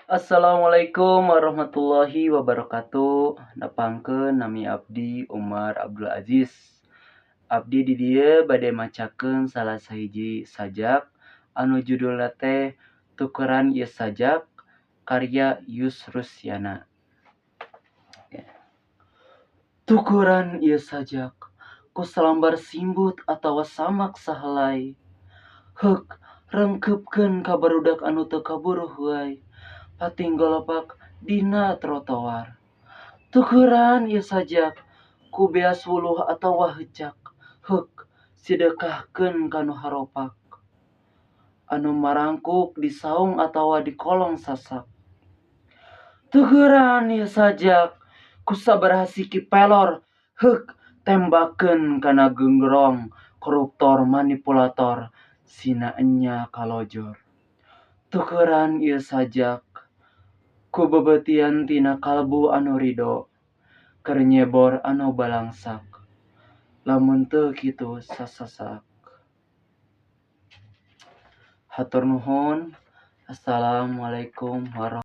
Assalamualaikum warahmatullahi wabarakatuh. Nepangkeun nami abdi Umar Abdul Aziz. Abdi di dieu bade macakeun salah sahiji sajak anu judulna teh Tukeran Ieu Sajak karya Yus Rusyana. Tukeran ieu sajak ku salambar simbut atawa samak sahelai. Heuk rengkeupkeun ka barudak anu teu kaburu huai. Pating galopak dina trotoar. Tukeran ieu sajak ku beas wuluh atawa hecak. Heuk sidekahkeun ka nu haropak. Anu marangkuk di saung atawa di kolong sasak. Tukeran ieu sajak ku sabaraha siki pelor. Heuk tembakeun kana geunggorong koruptor manipulator sina enya kalojor. Tukeran ieu sajak ku bebetian tina kalbu anu ridho keur nyebor anu balangsak. Lamun teu kitu sasasak. Hatur nuhun. Assalamualaikum warahmatullahi